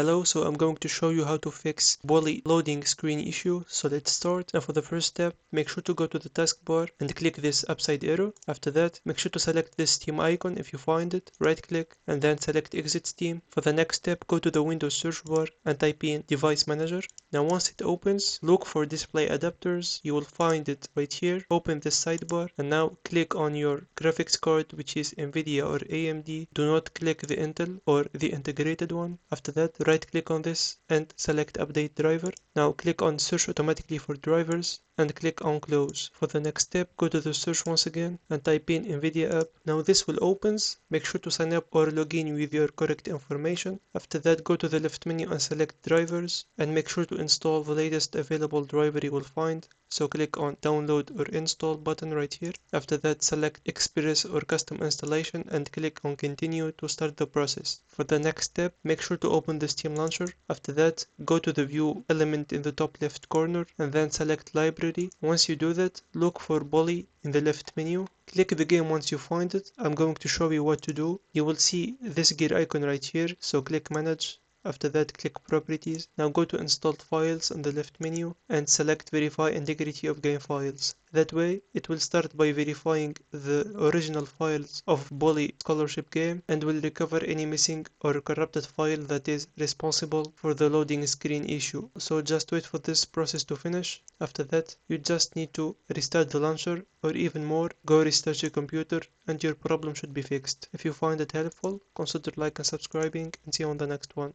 Hello, so I'm going to show you how to fix Poly loading screen issue. So let's start. And for the first step, make sure to go to the taskbar and click this upside arrow. After that, make sure to select this Steam icon if you find it, right click, and then select Exit Steam. For the next step, go to the Windows search bar and type in Device Manager. Now once it opens, look for display adapters. You will find it right here. Open this sidebar and now click on your graphics card, which is NVIDIA or AMD. Do not click the Intel or the integrated one. After that, right click on this and select Update Driver. Now click on Search automatically for drivers and click on Close. For the next step, go to the search once again and type in NVIDIA app. Now this will open. Make sure to sign up or log in with your correct information. After that, go to the left menu and select drivers and make sure to install the latest available driver you will find. So click on Download or Install button right here. After that, select Express or Custom Installation and click on Continue to start the process. For the next step, make sure to open the Steam Launcher. After that, go to the View element in the top left corner and then select Library. Once you do that, look for Poly in the left menu. Click the game once you find it. I'm going to show you what to do. You will see this gear icon right here, so click Manage. After that, click Properties. Now go to Installed Files in the left menu and select Verify Integrity of Game Files. That way, it will start by verifying the original files of Poly Scholarship game and will recover any missing or corrupted file that is responsible for the loading screen issue. So just wait for this process to finish. After that, you just need to restart the launcher, or even more, go restart your computer and your problem should be fixed. If you find it helpful, consider like and subscribing, and see you on the next one.